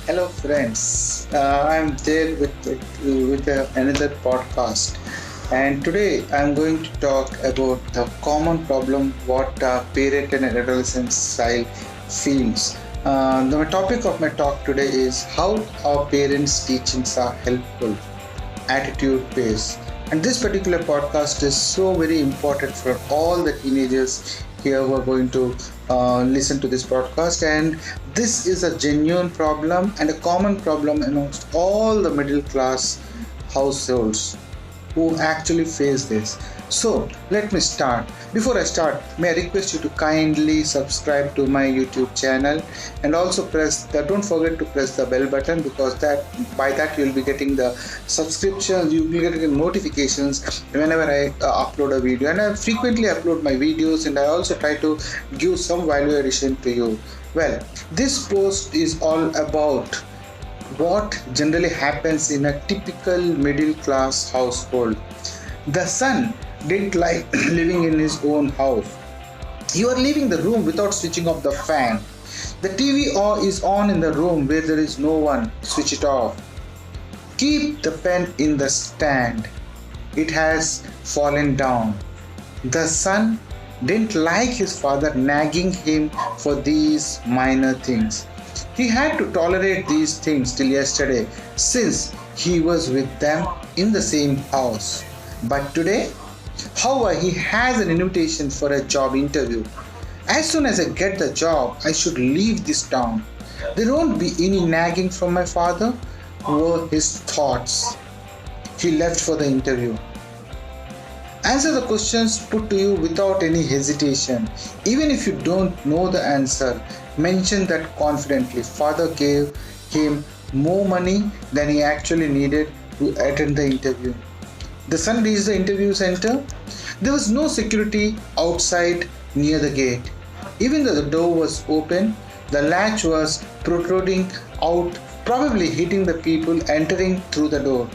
Hello, friends. I'm there with another podcast, and today I'm going to talk about the common problem what parent and adolescent child feels. The topic of my talk today is how our parents' teachings are helpful attitude pace. And this particular podcast is so very important for all the teenagers here who are going to listen to this podcast. And this is a genuine problem and a common problem amongst all the middle class households who actually face this. So let me start. Before I start, may I request you to kindly subscribe to my YouTube channel and also don't forget to press the bell button, because that by that you'll be getting the subscriptions, you'll be getting notifications whenever I upload a video. And I frequently upload my videos, and I also try to give some value addition to you. Well, this post is all about what generally happens in a typical middle class household. The son didn't like living in his own house. You are leaving the room without switching off the fan. The TV is on in the room where there is no one. Switch it off. Keep the pen in the stand. It has fallen down. The son didn't like his father nagging him for these minor things. He had to tolerate these things till yesterday, since he was with them in the same house. But today, however, he has an invitation for a job interview. As soon as I get the job, I should leave this town. There won't be any nagging from my father, were his thoughts. He left for the interview. Answer the questions put to you without any hesitation. Even if you don't know the answer, mention that confidently. Father gave him more money than he actually needed to attend the interview. The son reached the interview center. There was no security outside near the gate. Even though the door was open, the latch was protruding out, probably hitting the people entering through the door.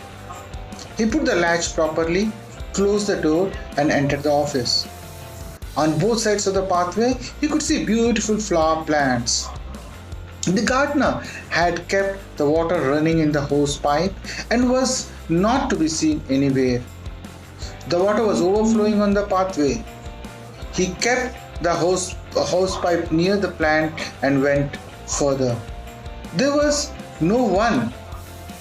He put the latch properly, closed the door, and entered the office. On both sides of the pathway, he could see beautiful flower plants. The gardener had kept the water running in the hose pipe and was not to be seen anywhere. The water was overflowing on the pathway. He kept the hose pipe near the plant and went further. There was no one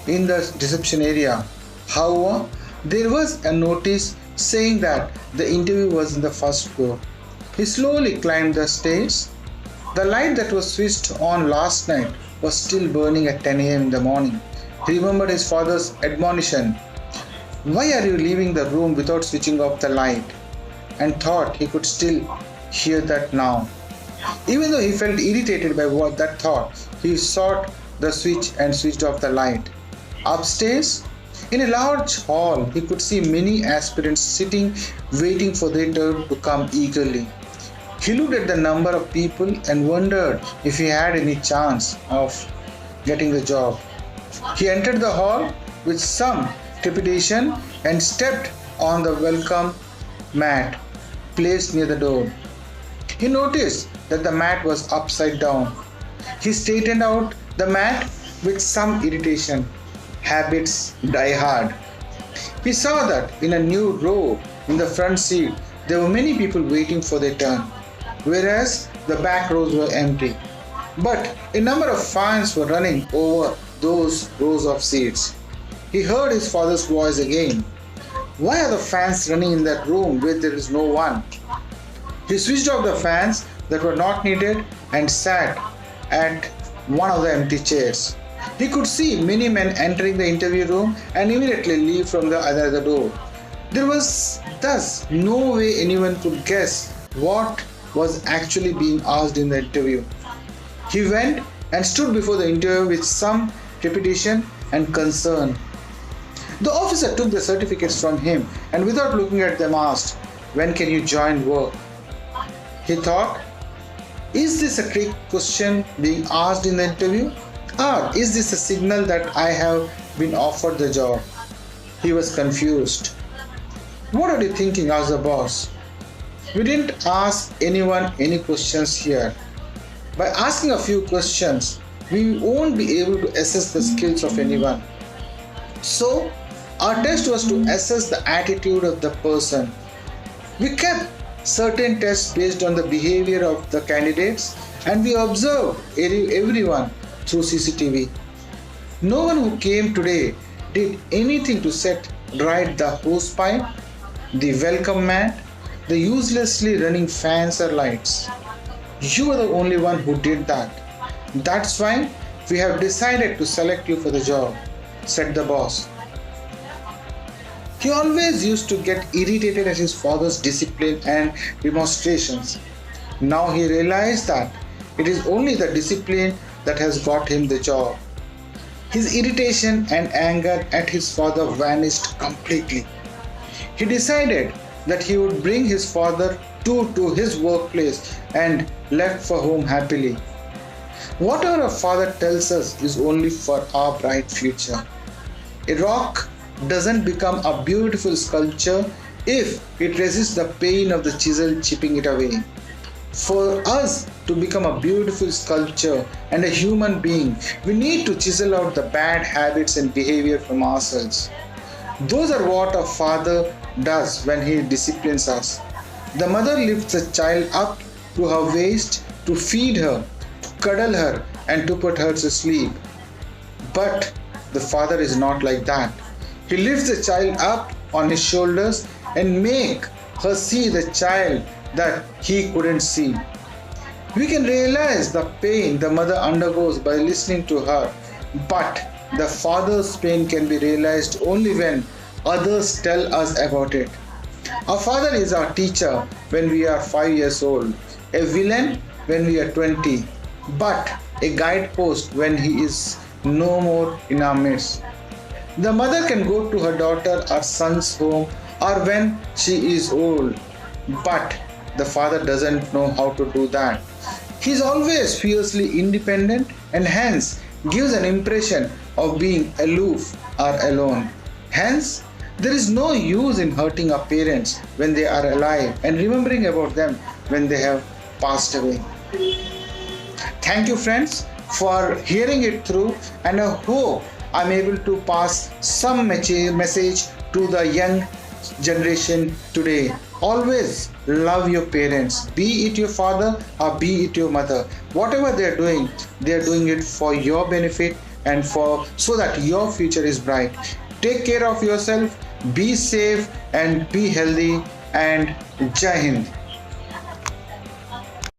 in the reception area. However, there was a notice saying that the interview was in the first floor. He slowly climbed the stairs. The light that was switched on last night was still burning at 10 a.m. in the morning. He remembered his father's admonition. Why are you leaving the room without switching off the light? And thought he could still hear that now. Even though he felt irritated by what that thought, he sought the switch and switched off the light. Upstairs, in a large hall, he could see many aspirants sitting, waiting for their turn to come eagerly. He looked at the number of people and wondered if he had any chance of getting the job. He entered the hall with some trepidation and stepped on the welcome mat placed near the door. He noticed that the mat was upside down. He straightened out the mat with some irritation. Habits die hard. He saw that in a new row in the front seat there were many people waiting for their turn, whereas the back rows were empty. But a number of fans were running over those rows of seats. He heard his father's voice again. Why are the fans running in that room where there is no one? He switched off the fans that were not needed and sat at one of the empty chairs. He could see many men entering the interview room and immediately leave from the other door. There was thus no way anyone could guess what was actually being asked in the interview. He went and stood before the interviewer with some trepidation and concern. The officer took the certificates from him and without looking at them asked, "When can you join work?" He thought, is this a trick question being asked in the interview? Or is this a signal that I have been offered the job? He was confused. What are you thinking? Asked the boss. We didn't ask anyone any questions here. By asking a few questions, we won't be able to assess the skills of anyone. So, our test was to assess the attitude of the person. We kept certain tests based on the behavior of the candidates and we observed everyone through CCTV. No one who came today did anything to set right the hose pipe, the welcome mat, the uselessly running fans or lights. You are the only one who did that. That's why we have decided to select you for the job, said the boss. He always used to get irritated at his father's discipline and demonstrations. Now he realized that it is only the discipline that has got him the job. His irritation and anger at his father vanished completely. He decided that he would bring his father to his workplace and left for home happily. Whatever a father tells us is only for our bright future. A rock doesn't become a beautiful sculpture if it resists the pain of the chisel chipping it away. For us to become a beautiful sculpture and a human being, we need to chisel out the bad habits and behavior from ourselves. Those are what a father does when he disciplines us. The mother lifts the child up to her waist to feed her, to cuddle her, and to put her to sleep. But the father is not like that. He lifts the child up on his shoulders and make her see the child that he couldn't see. We can realize the pain the mother undergoes by listening to her, but the father's pain can be realized only when others tell us about it. Our father is our teacher when we are 5 years old, a villain when we are 20, but a guidepost when he is no more in our midst. The mother can go to her daughter or son's home or when she is old, but the father doesn't know how to do that. He is always fiercely independent and hence gives an impression of being aloof or alone. Hence, there is no use in hurting our parents when they are alive and remembering about them when they have passed away. Thank you, friends, for hearing it through, and I hope I'm able to pass some message to the young generation today. Always love your parents, be it your father or be it your mother. Whatever they are doing it for your benefit and for so that your future is bright. Take care of yourself, be safe and be healthy, and Jai Hind.